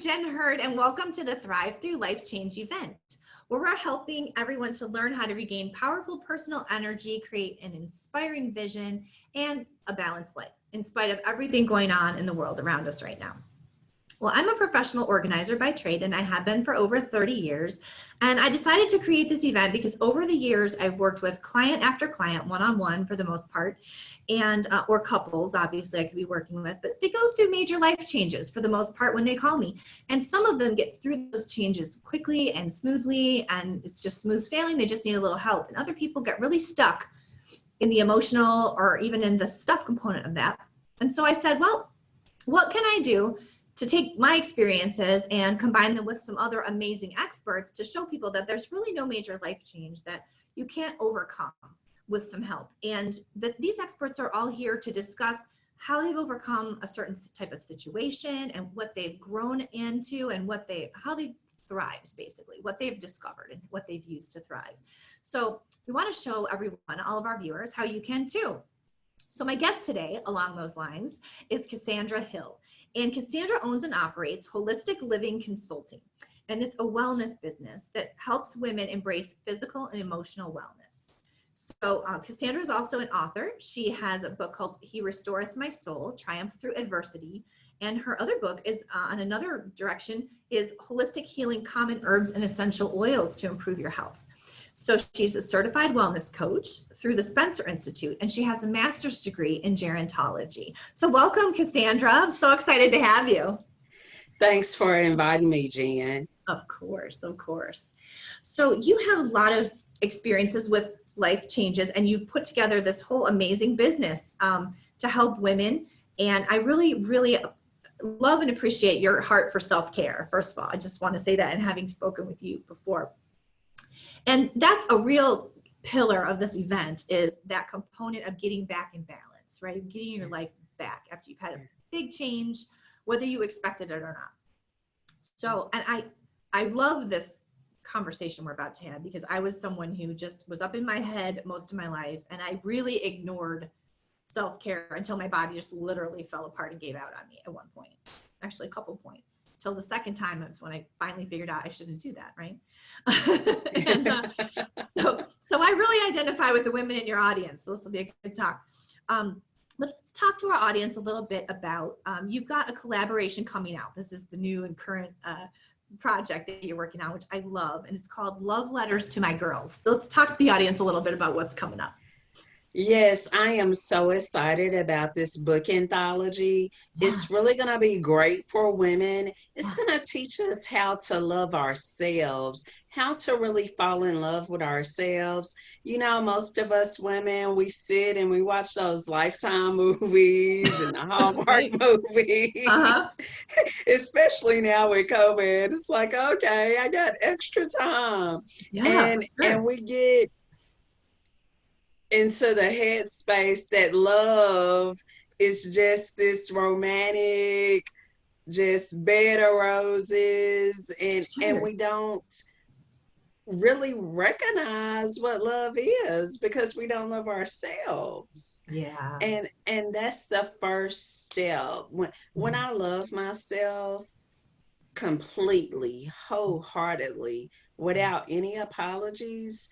Jen Hurd, and welcome to the Thrive Through Life Change event, where we're helping everyone to learn how to regain powerful personal energy, create an inspiring vision, and a balanced life, in spite of everything going on in the world around us right now. Well, I'm a professional organizer by trade, and I have been for over 30 years. And I decided to create this event because over the years, I've worked with client after client, one-on-one for the most part, and or couples, obviously, I could be working with, but they go through major life changes for the most part when they call me. And some of them get through those changes quickly and smoothly, and it's just smooth sailing. They just need a little help. And other people get really stuck in the emotional or even in the stuff component of that. And so I said, well, what can I do to take my experiences and combine them with some other amazing experts to show people that there's really no major life change that you can't overcome with some help. And that these experts are all here to discuss how they've overcome a certain type of situation and what they've grown into and how they thrived, basically, what they've discovered and what they've used to thrive. So we want to show everyone, all of our viewers, how you can too. So my guest today along those lines is Cassandra Hill. And Cassandra owns and operates Holistic Living Consulting. And it's a wellness business that helps women embrace physical and emotional wellness. So Cassandra is also an author. She has a book called He Restoreth My Soul, Triumph Through Adversity. And her other book is on another direction is Holistic Healing Common Herbs and Essential Oils to Improve Your Health. So she's a certified wellness coach through the Spencer Institute, and she has a master's degree in gerontology. So welcome, Cassandra. I'm so excited to have you. Thanks for inviting me, Jen. Of course, of course. So you have a lot of experiences with life changes, and you've put together this whole amazing business to help women. And I really, really love and appreciate your heart for self-care. First of all, I just want to say that, and having spoken with you before. And that's a real pillar of this event, is that component of getting back in balance, right? Getting your life back after you've had a big change, whether you expected it or not. So, and I love this conversation we're about to have, because I was someone who just was up in my head most of my life, and I really ignored self-care until my body just literally fell apart and gave out on me at one point. Actually, a couple points. Till the second time is when I finally figured out I shouldn't do that, right? And, so I really identify with the women in your audience. So this will be a good talk. Let's talk to our audience a little bit about, you've got a collaboration coming out. This is the new and current project that you're working on, which I love, and it's called Love Letters to My Girls. So let's talk to the audience a little bit about what's coming up. Yes, I am so excited about this book anthology. Yeah. It's really going to be great for women. It's going to teach us how to love ourselves, how to really fall in love with ourselves. You know, most of us women, we sit and we watch those Lifetime movies and the Hallmark right. movies, especially now with COVID. It's like, okay, I got extra time. Yeah, and we get into the headspace that love is just this romantic, just bed of roses, and we don't really recognize what love is because we don't love ourselves. Yeah. And that's the first step. When I love myself completely, wholeheartedly, without any apologies,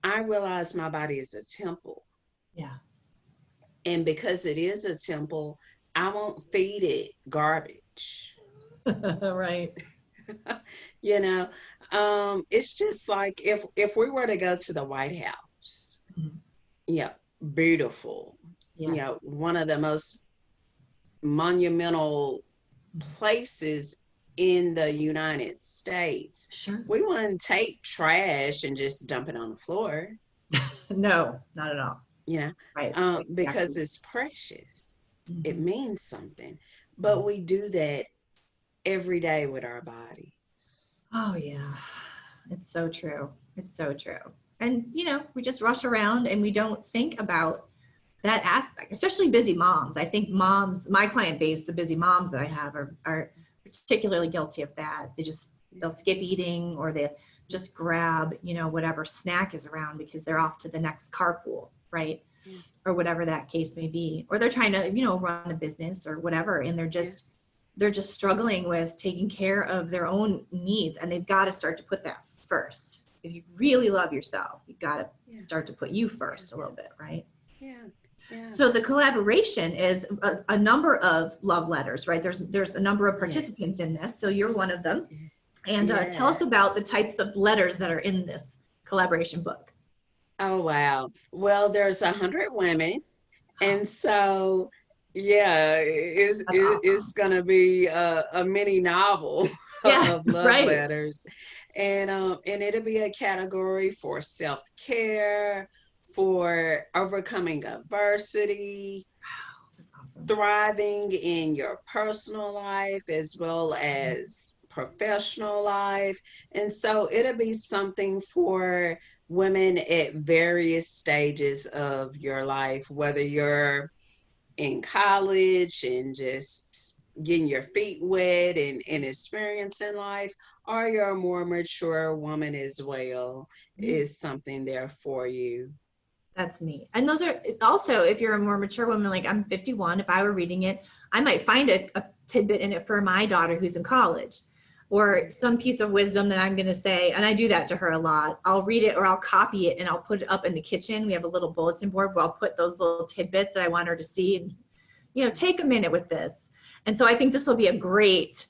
I realize my body is a temple. Yeah. And because it is a temple, I won't feed it garbage. Right. You know, it's just like if we were to go to the White House, yeah, beautiful, yes. You know, one of the most monumental places in the United States. Sure. We wouldn't take trash and just dump it on the floor. No, not at all. Yeah, right. Because exactly. it's precious. It means something. But we do that every day with our bodies. Oh yeah, it's so true. It's so true. And you know, we just rush around and we don't think about that aspect, especially busy moms. I think moms, my client base, the busy moms that I have are particularly guilty of that. They'll skip eating, or they just grab, you know, whatever snack is around because they're off to the next carpool, right? Or whatever that case may be. Or they're trying to, you know, run a business or whatever, and they're just they're just struggling with taking care of their own needs, and they've got to start to put that first. If you really love yourself, you've got to start to put you first a little bit, right? Yeah. Yeah. So the collaboration is a number of love letters, right? There's a number of participants in this, so you're one of them. And tell us about the types of letters that are in this collaboration book. Oh, wow. Well, there's 100 women. And so, yeah, That's it's awesome. going to be a mini novel Yeah, of love right. letters. And it'll be a category for self-care, for overcoming adversity, That's awesome. thriving in your personal life as well as professional life. And so it'll be something for women at various stages of your life, whether you're in college and just getting your feet wet and experiencing life, or you're a more mature woman as well, is something there for you. That's neat. And those are also, if you're a more mature woman, like I'm 51, if I were reading it, I might find a tidbit in it for my daughter who's in college, or some piece of wisdom that I'm going to say. And I do that to her a lot. I'll read it or I'll copy it and I'll put it up in the kitchen. We have a little bulletin board where I'll put those little tidbits that I want her to see and, take a minute with this. And so I think this will be a great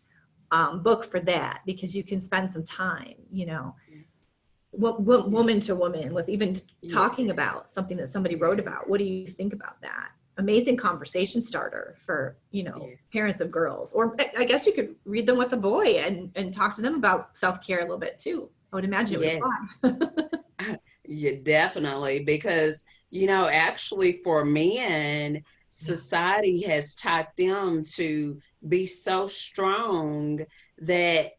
book for that, because you can spend some time, woman to woman, with even talking about something that somebody wrote about. What do you think about that? Amazing conversation starter for, parents of girls. Or I guess you could read them with a boy and talk to them about self-care a little bit too. I would imagine it would Yeah, apply. yeah, definitely. Because, actually for men, Yeah. society has taught them to be so strong that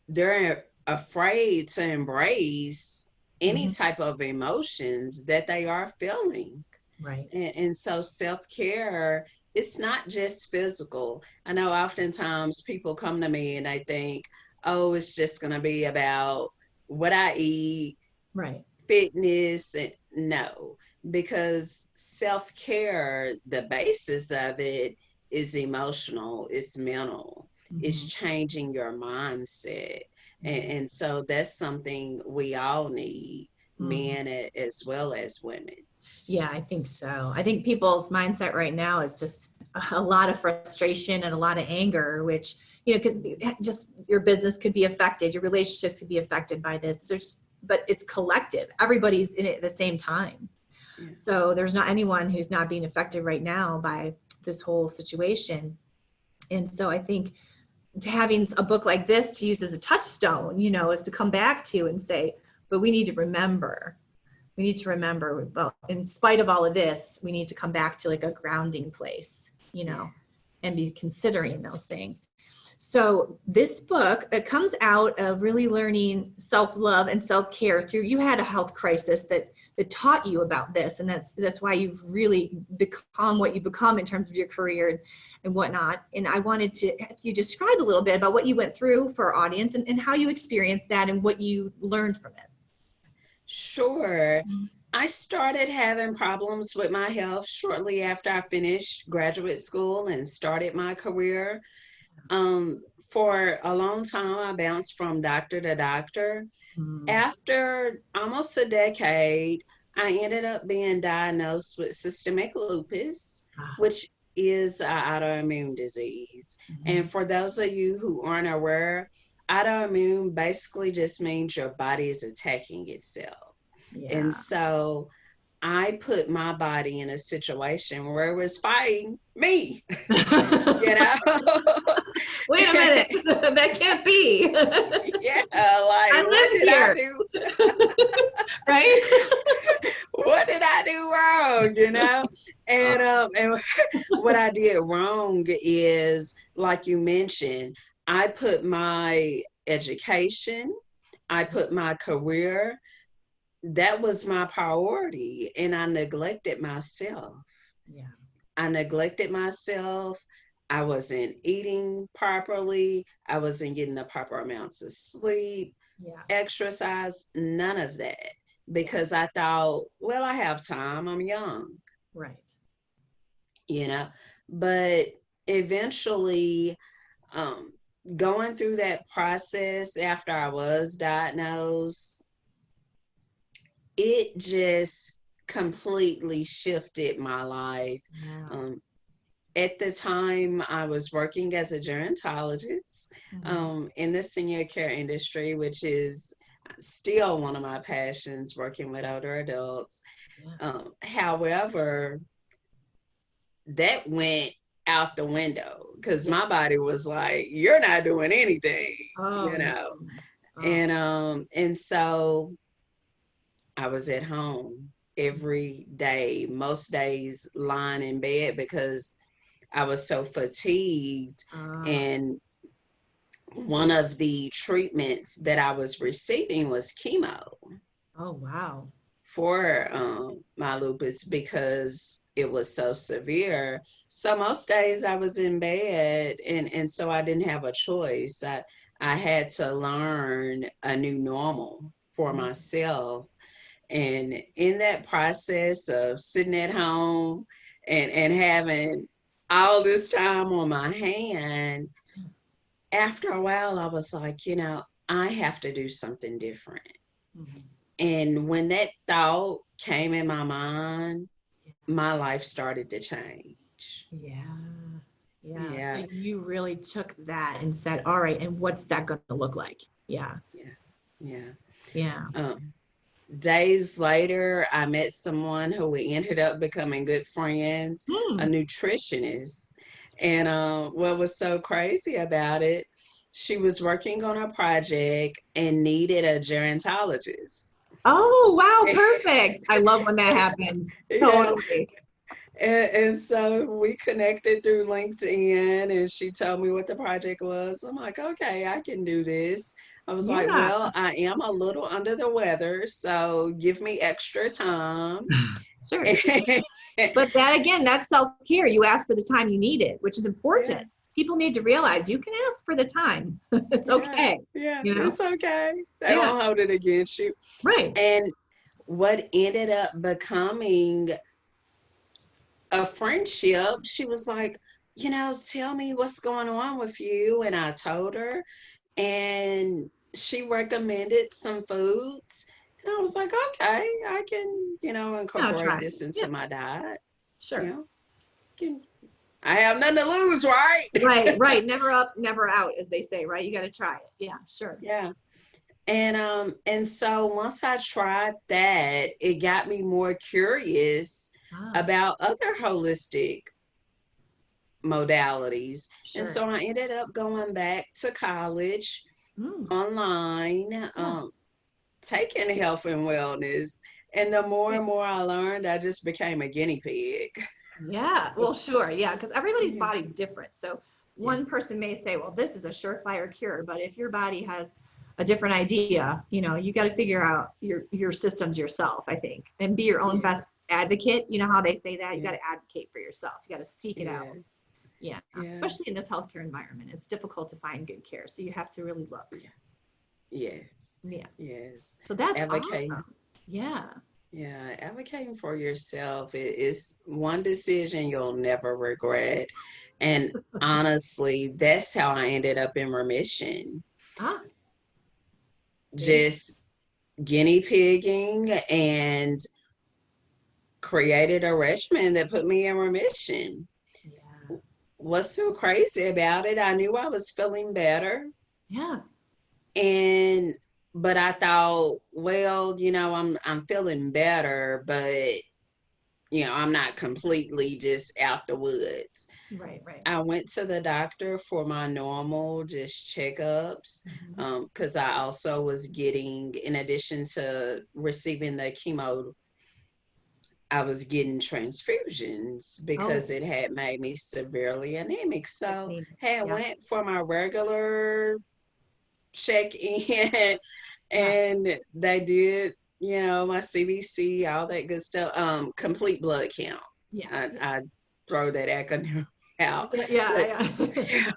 they're afraid to embrace any Mm-hmm. type of emotions that they are feeling. Right. And so self-care, it's not just physical. I know oftentimes people come to me and they think, oh, it's just going to be about what I eat, Right. fitness. And no, because self-care, the basis of it is emotional, it's mental, Mm-hmm. it's changing your mindset. and, Right. and so that's something we all need, Mm-hmm. men as well as women. Yeah, I think so. I think people's mindset right now is just a lot of frustration and a lot of anger, which, could be, just your business could be affected, your relationships could be affected by this. But it's collective. Everybody's in it at the same time. Yeah. So there's not anyone who's not being affected right now by this whole situation. And so I think having a book like this to use as a touchstone, is to come back to and say, but we need to remember, well, in spite of all of this, we need to come back to like a grounding place, Yeah. and be considering those things. So this book, it comes out of really learning self-love and self-care through, you had a health crisis that taught you about this, and that's why you've really become what you become in terms of your career and whatnot. And I wanted to have you describe a little bit about what you went through for our audience, and how you experienced that and what you learned from it. Sure. I started having problems with my health shortly after I finished graduate school and started my career. For a long time, I bounced from doctor to doctor. Mm. After almost a decade, I ended up being diagnosed with systemic lupus, Ah. which is an autoimmune disease. And Mhm. for those of you who aren't aware, autoimmune basically just means your body is attacking itself. And Yeah. so I put my body in a situation where it was fighting me, you know? Wait a minute. That can't be. Yeah, like I what live did I here. do? Right? What did I do wrong? And what I did wrong is, like you mentioned, I put my education, I put my career, that was my priority, and I neglected myself. Yeah. I neglected myself. I wasn't eating properly. I wasn't getting the proper amounts of sleep, Yeah. exercise, none of that, Yeah. because I thought, well, I have time, I'm young, Right. you know. But eventually, um, going through that process after I was diagnosed, it just completely shifted my life. Yeah. Um, at the time, I was working as a gerontologist Mhm. in the senior care industry, which is still one of my passions, working with older adults. Yeah. However, that went out the window because Yeah. my body was like, "You're not doing anything," Oh you no. know. Oh. And so I was at home every day, most days lying in bed because I was so fatigued. Uh, And one of the treatments that I was receiving was chemo oh wow. for my lupus because it was so severe. So most days I was in bed, and so I didn't have a choice. I had to learn a new normal for Yeah. myself. And in that process of sitting at home and having all this time on my hand, after a while, I was like, I have to do something different. Mhm. And when that thought came in my mind, my life started to change. Yeah. Yeah. So Yeah, you really took that and said, all right, and what's that going to look like? Yeah. yeah, yeah. Yeah. Days later, I met someone who we ended up becoming good friends, a Hmm. nutritionist. And what was so crazy about it, she was working on a project and needed a gerontologist. Oh, wow. Perfect. I love when that happens. Yeah. Totally. And so we connected through LinkedIn and she told me what the project was. I'm like, okay, I can do this. I was like, Yeah. well, I am a little under the weather, so give me extra time. Sure. But that again, that's self-care. You ask for the time you need it, which is important. Yeah, People need to realize you can ask for the time. It's yeah, okay. yeah, You know? it's okay. They Yeah. won't hold it against you. Right. And what ended up becoming a friendship, she was like, tell me what's going on with you. And I told her, and she recommended some foods. And I was like, okay, I can, Yeah, incorporate try. this Yeah, into my diet. You sure. know, can, I have nothing to lose, right? Right, right. Never up, never out, as they say, right? You got to try it. Yeah, sure. Yeah. And so once I tried that, it got me more curious Ah, about other holistic modalities. And sure. so I ended up going back to college Mm, online, yeah. taking health and wellness. And the more Right. and more I learned, I just became a guinea pig. Yeah, well, sure. Yeah, because everybody's Yeah, body's different. So yeah, one person may say, well, this is a surefire cure, but if your body has a different idea, you got to figure out your systems yourself, I think, and be your own yeah, best advocate. You know how they say that? You got yeah, to advocate for yourself. You got to seek it yeah, out. Yeah, yeah, especially in this healthcare environment. It's difficult to find good care, so you have to really look. yeah, yes, Yeah. yes. So that's Advocating, awesome. Yeah. yeah, advocating for yourself is one decision you'll never regret. And honestly, that's how I ended up in remission. Ah, there you Just guinea pigging and created a regimen that put me in remission. Yeah. What's so crazy about it? I knew I was feeling better, Yeah. and but I thought, well, I'm feeling better, but I'm not completely just out the woods. Right, right. I went to the doctor for my normal just checkups Mhm. because I also was getting, in addition to receiving the chemo, I was getting transfusions because Oh, it had made me severely anemic. that's So neat. had Yeah. went for my regular check in Yeah. and they did, my CBC, all that good stuff. Complete blood count. Yeah. Yeah. I throw that acronym out. Yeah. Yeah. But Yeah.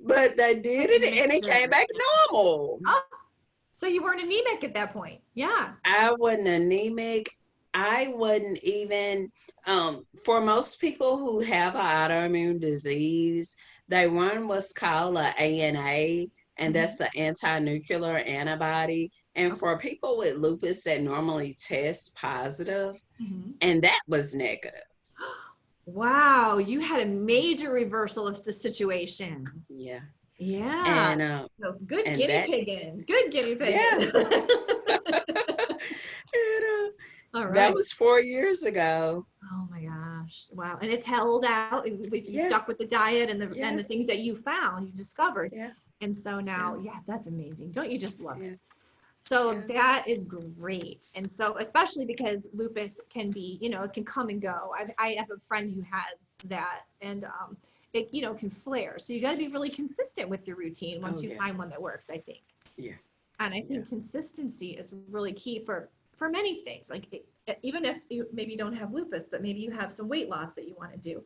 but they did Checking to it make and it came sure. back normal. Oh, so you weren't anemic at that point. Yeah. I wasn't anemic. I wasn't even, for most people who have an autoimmune disease, they run what's called a ANA, and Mhm. that's an anti-nuclear antibody. And Okay. for people with lupus that normally test positive, Mhm. and that was negative. Wow, you had a major reversal of the situation. Yeah. Yeah. And So good and guinea that pigging. Good guinea yeah. pigging. And, All that right. was 4 years ago. Oh my gosh. Wow. And it's held out. You Yeah. stuck with the diet and Yeah. the things that you found, you discovered. Yeah. And so Yeah. now, yeah, that's amazing. Don't you just love it? Yeah. So Yeah. that is great. And so especially because lupus can be, it can come and go. I have a friend who has that, and it, can flare. So you got to be really consistent with your routine Oh once you yeah. find one that works, I think. Yeah. And I Yeah. think consistency is really key for many things. Like even if you maybe don't have lupus, but maybe you have some weight loss that you want to do.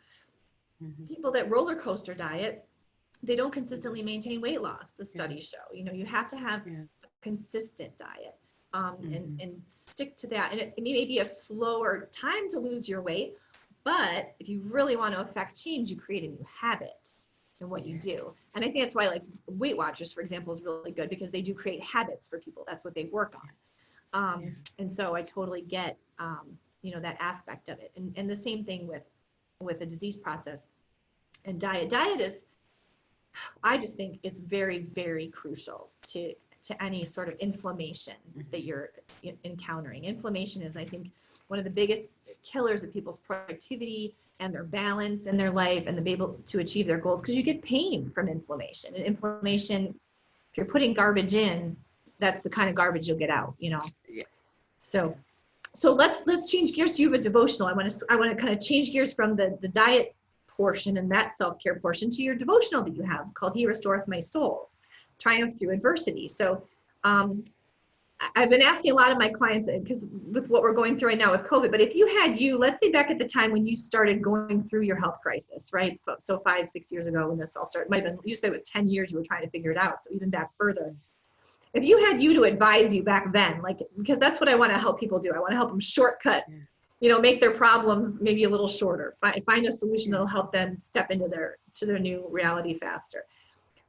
Hmm. People that roller coaster diet, they don't consistently maintain weight loss. The Yeah. studies show, you have to have Yeah. a consistent diet, Hmm. and stick to that. And it may be a slower time to lose your weight, but if you really want to affect change, you create a new habit in what you do. And I Yes. think that's why, like, Weight Watchers, for example, is really good because they do create habits for people. That's what they work on. Yeah. And so I totally get, that aspect of it. And the same thing with the disease process and diet. Diet is, I just think it's very, very crucial to any sort of inflammation that Hmm. you're encountering. Inflammation is, I think, one of the biggest killers of people's productivity and their balance in their life and to be able to achieve their goals, because you get pain from inflammation. And inflammation, if you're putting garbage in, that's the kind of garbage you'll get out. Yeah. So Yeah. so let's change gears to you have a devotional. I want to kind of change gears from the diet portion and that self-care portion to your devotional that you have called He Restoreth My Soul, Triumph Through Adversity. So um, I've been asking a lot of my clients, because with what we're going through right now with COVID, but if you had let's say back at the time when you started going through your health crisis, right? So 5, 6 years ago when this all started, might have been, you said it was 10 years you were trying to figure it out. So even back further, if you had you to advise you back then, like, because that's what I want to help people do. I want to help them shortcut, Yeah. make their problems maybe a little shorter, find a solution Yeah. that'll help them step into their new reality faster.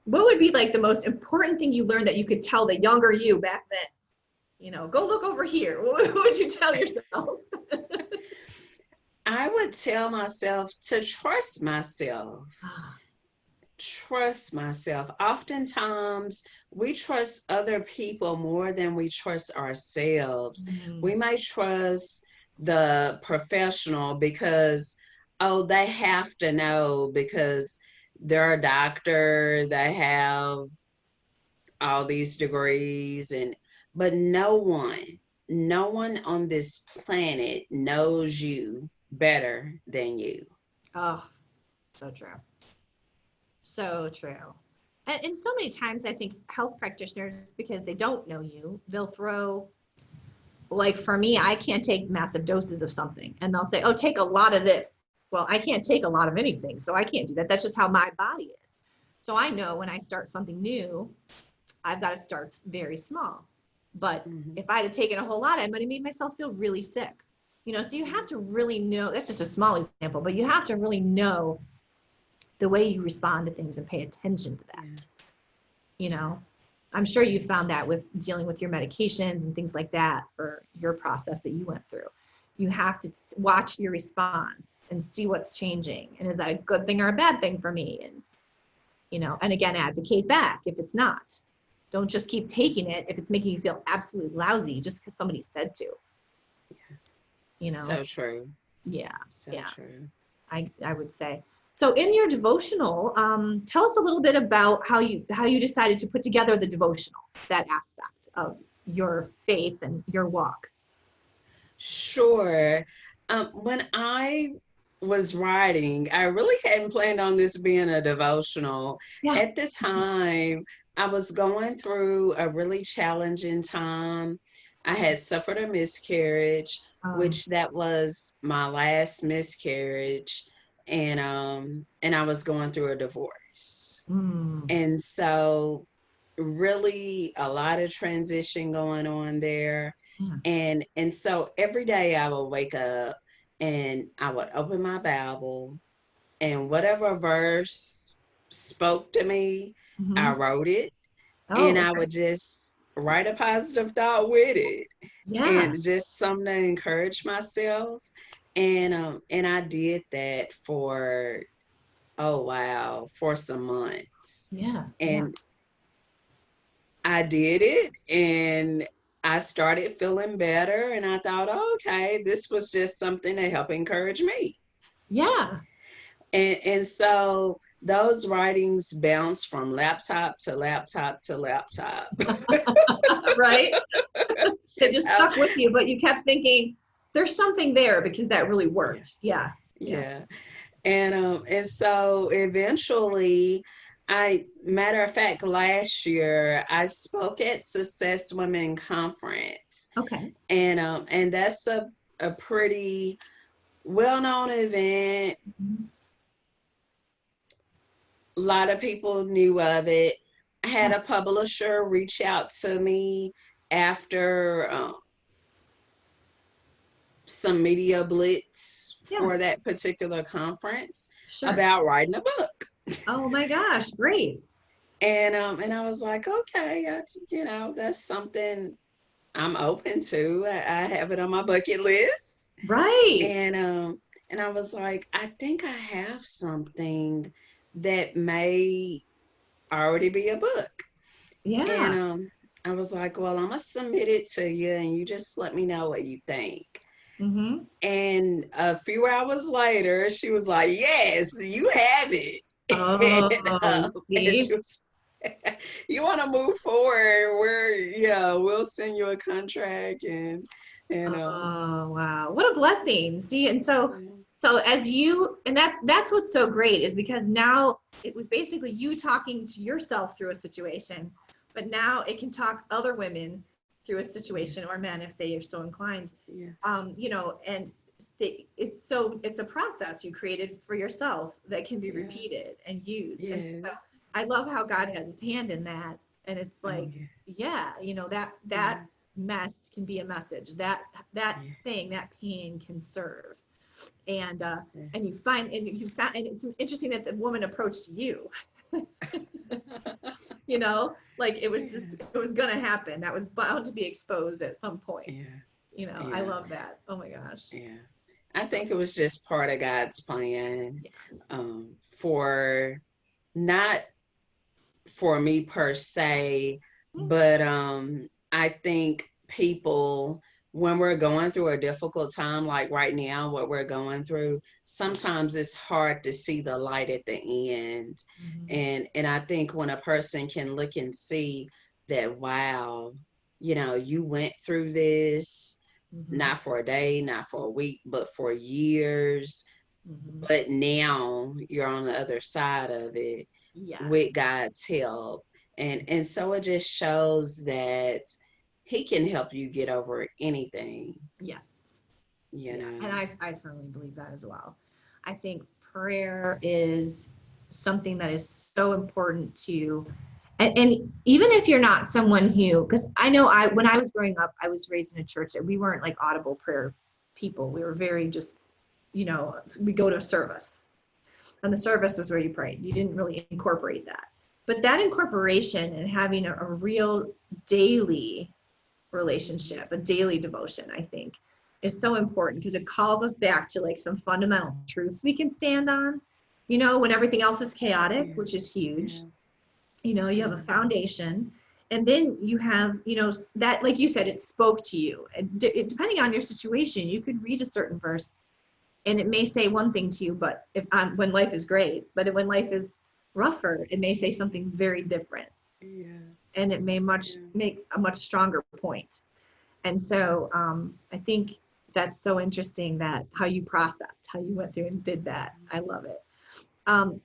What would be like the most important thing you learned that you could tell the younger you back then? Go look over here. What would you tell yourself? I would tell myself to trust myself. Trust myself. Oftentimes, we trust other people more than we trust ourselves. Mm. We may trust the professional because, oh, they have to know because they're a doctor, they have all these degrees, and but no one on this planet knows you better than you. Oh, so true. So true. And so many times I think health practitioners, because they don't know you, they'll throw, like for me, I can't take massive doses of something. And they'll say, oh, take a lot of this. Well, I can't take a lot of anything. So I can't do that. That's just how my body is. So I know when I start something new, I've got to start very small. But Mhm. if I had taken a whole lot, I might have made myself feel really sick. So you have to really know, that's just a small example, but you have to really know the way you respond to things and pay attention to Yeah, that. You yeah, know, I'm sure you found that with dealing with your medications and things like that for your process that you went through. You have to watch your response and see what's changing. And is that a good thing or a bad thing for me? And again, advocate back if it's not. Don't just keep taking it if it's making you feel absolutely lousy just because somebody said to, you know? so true. Yeah, So yeah. true. I would say. So in your devotional, tell us a little bit about how you decided to put together the devotional, that aspect of your faith and your walk. Sure. When I was writing, I really hadn't planned on this being a devotional. Yeah. At the time, I was going through a really challenging time. I had suffered a miscarriage, Um, which that was my last miscarriage, and I was going through a divorce. mm, And so really a lot of transition going on there. yeah. And so every day I would wake up and I would open my Bible, and whatever verse spoke to me, I Hmm. wrote it, and Oh, I okay. would just write a positive thought with it, Yeah. and just something to encourage myself. And I did that for, oh wow, for some months. Yeah. Yeah. And I did it, and I started feeling better, and I thought, okay, this was just something to help encourage me. Yeah. And so those writings bounce from laptop to laptop to laptop. Right. They just stuck with you, but you kept thinking there's something there because that really Yeah, worked. Yeah. Yeah. yeah. And so eventually, matter of fact, last year I spoke at Success Women Conference, Okay. and that's a pretty well-known event. Mhm. A lot of people knew of it. I had Yeah. a publisher reach out to me after some media blitz Yeah. for that particular conference Sure. about writing a book. Oh my gosh. Great. And I was like, okay, that's something I'm open to. I have it on my bucket list. Right. And I was like, I think I have something that may already be a book. And Yeah. I was like, well, I'm gonna submit it to you, and you just let me know what you think. Hmm. And a few hours later, she was like, yes, you have it. Oh, And see? she was, you want to move forward? Yeah, we'll send you a contract, and Oh, wow. What a blessing. See, and so as you and that's what's so great is because now it was basically you talking to yourself through a situation, but now it can talk other women through a yeah, situation or men if they are so inclined. yeah, And it's a process you created for yourself that can be yeah, repeated and used. And so yes, I love how God has his hand in that. And it's oh like, yeah, yeah, that yeah, mess can be a message. That thing, that yes, pain can serve. And uh yeah. and you found and it's interesting that the woman approached you, like it was just Yeah, it was gonna happen. That was bound to be exposed at some point. yeah, I yeah, love that. Oh my gosh. yeah. I think it was just part of God's plan, Yeah. for not for me per se, Mm. but I think people, when we're going through a difficult time, like right now, what we're going through, sometimes it's hard to see the light at the end. Mhm. And I think when a person can look and see that, wow, you went through this, Mhm. not for a day, not for a week, but for years, Mhm. but now you're on the other side of it with Yes. God's help. And so it just shows that he can help you get over anything, Yes. you Yeah. And know. I firmly believe that as well. I think prayer is something that is so important to, and even if you're not someone who, because I know when I was growing up, I was raised in a church and we weren't like audible prayer people. We were very just, we go to a service and the service was where you prayed. You didn't really incorporate that. But that incorporation and having a real daily relationship, a daily devotion, I think, is so important because it calls us back to like some fundamental truths we can stand on, when everything else is chaotic, Yeah, which is huge. yeah, You have a yeah, foundation. And then you have, that, like you said, it spoke to you. And depending on your situation, you could read a certain verse and it may say one thing to you, but when life is great, but when life is rougher, it may say something very different, yeah, and it may yeah, make a much stronger point. And so I think that's so interesting that how you processed, how you went through and did that. I love it. Um,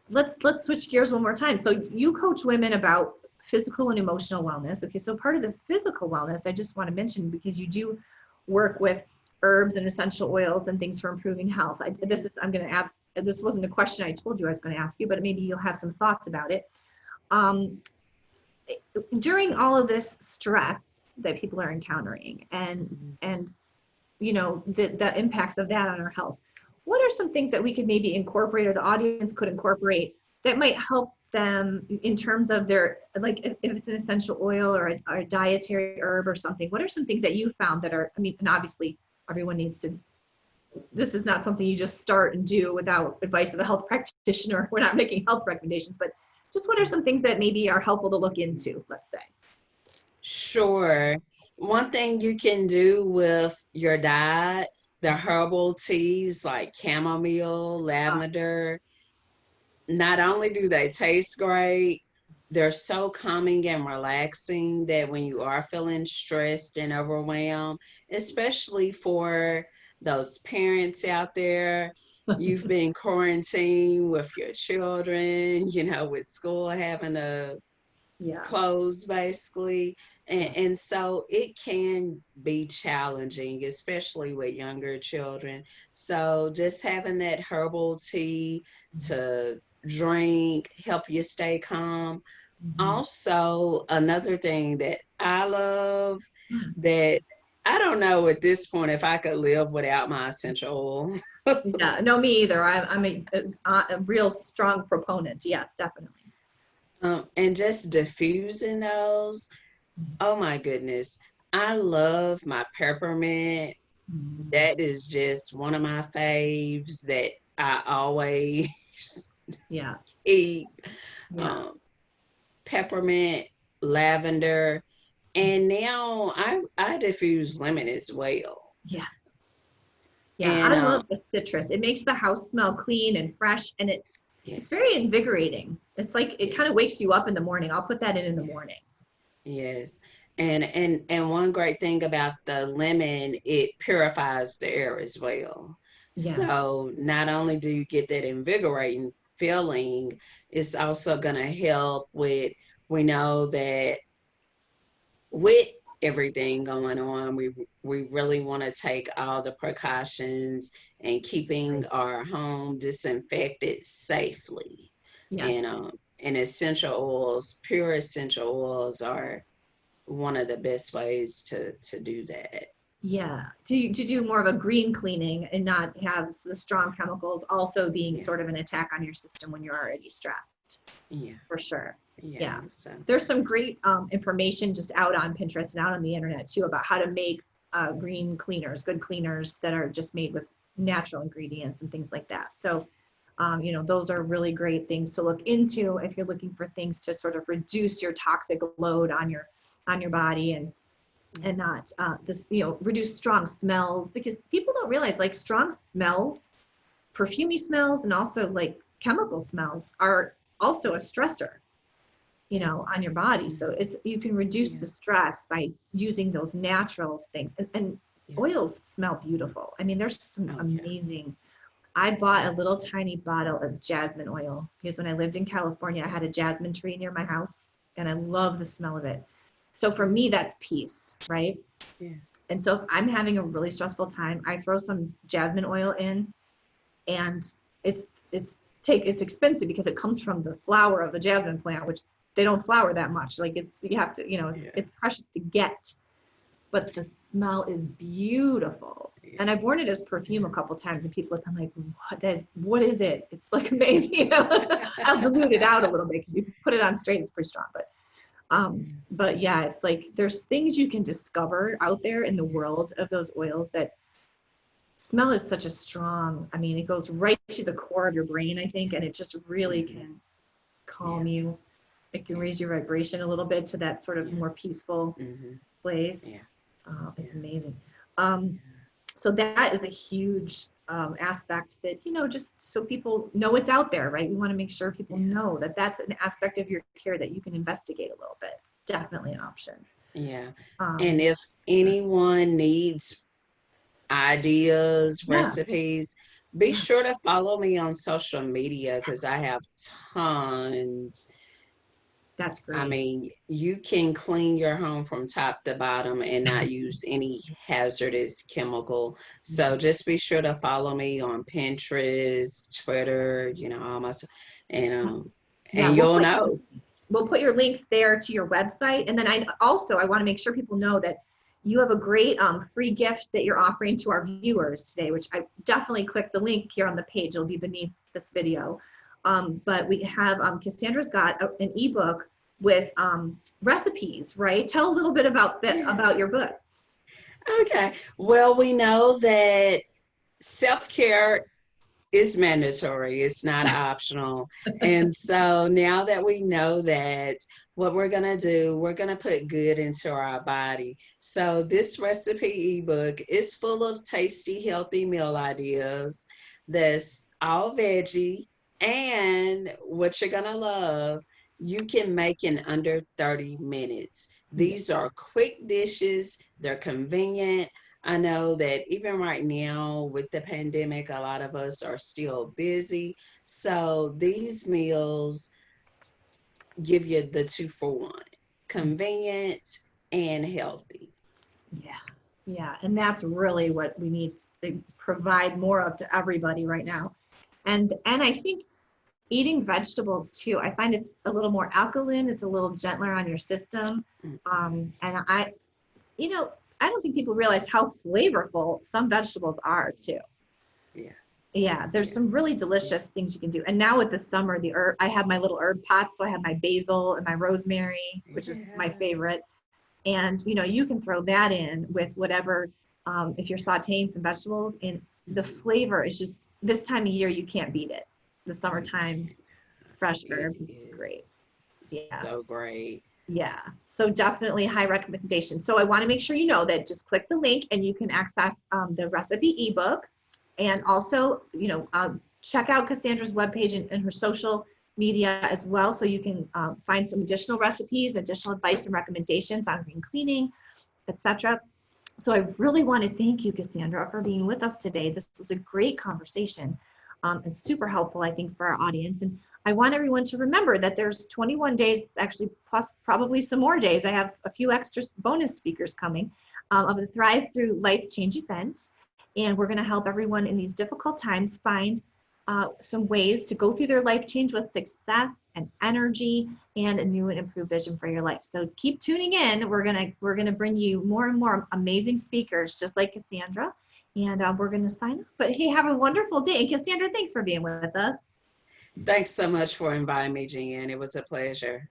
let's switch gears one more time. So you coach women about physical and emotional wellness. Okay, so part of the physical wellness, I just want to mention because you do work with herbs and essential oils and things for improving health. I'm going to ask. This wasn't a question I told you I was going to ask you, but maybe you'll have some thoughts about it. Um, During all of this stress that people are encountering and the impacts of that on our health, what are some things that we could maybe incorporate or the audience could incorporate that might help them in terms of their, like if it's an essential oil or a dietary herb or something? What are some things that you found that are, I mean, and obviously everyone needs to, this is not something you just start and do without advice of a health practitioner. We're not making health recommendations, but just what are some things that maybe are helpful to look into, let's say? Sure. One thing you can do with your diet, the herbal teas like chamomile, lavender, not only do they taste great, they're so calming and relaxing that when you are feeling stressed and overwhelmed, especially for those parents out there, you've been quarantined with your children, with school having to Yeah. close basically. And so it can be challenging, especially with younger children. So just having that herbal tea to drink, help you stay calm. Mhm. Also, another thing that I love Mm. that I don't know at this point if I could live without my essential oil. Yeah, no, me either. I'm a real strong proponent. Yes, definitely. And just diffusing those. Oh my goodness. I love my peppermint. Mhm. That is just one of my faves that I always Yeah, eat. yeah, Um, Peppermint, lavender, and now I diffuse lemon as well. yeah, yeah. And I love the citrus. It makes the house smell clean and fresh, and it's very yes, invigorating. It's like it kind of wakes you yes, up in the morning. I'll put that in the morning. yes. Yes. And one great thing about the lemon, it purifies the air as well. Yeah, So not only do you get that invigorating feeling, it's also going to help with, we know that with everything going on, we really want to take all the precautions and keeping right. our home disinfected safely. Yes. And essential oils, pure essential oils are one of the best ways to do that. Yeah, to do more of a green cleaning and not have the strong chemicals also being Yeah, sort of an attack on your system when you're already stressed, yeah, for sure. yeah. Yeah. So There's some great information just out on Pinterest and out on the internet too about how to make green cleaners, good cleaners that are just made with natural ingredients and things like that. So, those are really great things to look into if you're looking for things to sort of reduce your toxic load on your body and not this, reduce strong smells because people don't realize like strong smells, perfumey smells, and also like chemical smells are also a stressor, on your body. So you can reduce yeah, the stress by using those natural things. And yeah. oils smell beautiful. I mean, there's some Oh yeah, amazing. I bought a little tiny bottle of jasmine oil because when I lived in California, I had a jasmine tree near my house and I love the smell of it. So for me, that's peace, right? yeah, And so if I'm having a really stressful time, I throw some jasmine oil in and it's it's expensive because it comes from the flower of the jasmine plant, which they don't flower that much. Like you have to, yeah, it's precious to get, but the smell is beautiful. yeah, And I've worn it as perfume a couple times, and people I'm like, what is it? It's like amazing. I'll dilute it out a little bit because you put it on straight, it's pretty strong. But yeah, it's like there's things you can discover out there in the world of those oils that smell is such a strong, I mean, it goes right to the core of your brain, I think, and it just really mm-hmm. can calm Yeah, you. It can yeah, raise your vibration a little bit to that sort of yeah, more peaceful mm-hmm. place. Yeah, It's yeah, amazing. So that is a huge aspect that, just so people know it's out there, right? We want to make sure people yeah, know that that's an aspect of your care that you can investigate a little bit. Definitely an option. yeah. And Um, if anyone needs ideas, yeah, recipes, be yeah, sure to follow me on social media because I have tons. that's I great. mean, you can clean your home from top to bottom and not use any hazardous chemical. Yeah. So just be sure to follow me on Pinterest, Twitter, all my, and Yeah, and you'll know. we'll put your links there to your website, and then I want to make sure people know that you have a great free gift that you're offering to our viewers today, which I definitely click the link here on the page. It'll be beneath this video. But we have Cassandra's got an ebook with recipes, right? Tell a little bit about that, about your book. Okay. Well, we know that self-care is mandatory, it's not optional. And so now that we know that, what we're going to do, we're going to put good into our body. So this recipe ebook is full of tasty, healthy meal ideas that's all veggie. And what you're going to love, you can make in under 30 minutes. Yeah. These are quick dishes, they're convenient. I know that even right now with the pandemic, a lot of us are still busy. So these meals give you the 2-for-1, convenient and healthy. Yeah. Yeah. And that's really what we need to provide more of to everybody right now. And I think eating vegetables too, I find it's a little more alkaline, it's a little gentler on your system. And you know, I don't think people realize how flavorful some vegetables are too. Yeah. Yeah, there's Yeah. some really delicious things you can do. And now with the summer, the herb, I have my little herb pots. So I have my basil and my rosemary, which is my Yeah. favorite. And you know, you can throw that in with whatever, if you're sauteing some vegetables, and the flavor is just, this time of year you can't beat it. The You summertime can. fresh It herbs, it's great. is Yeah. so great. Yeah, so definitely high recommendation. So I want to make sure you know that just click the link and you can access the recipe ebook, and also, you know, check out Cassandra's webpage and her social media as well, so you can find some additional recipes, additional advice and recommendations on green cleaning, etc. So I really want to thank you, Cassandra, for being with us today. This was a great conversation, and super helpful, I think, for our audience. And I want everyone to remember that there's 21 days, actually, plus probably some more days. I have a few extra bonus speakers coming, of the Thrive Through Life Change event. And we're going to help everyone in these difficult times find some ways to go through their life change with success and energy and a new and improved vision for your life. So keep tuning in. We're gonna bring you more and more amazing speakers, just like Cassandra, and we're gonna sign up. But hey, have a wonderful day. And Cassandra, thanks for being with us. Thanks so much for inviting me, Jen. It was a pleasure.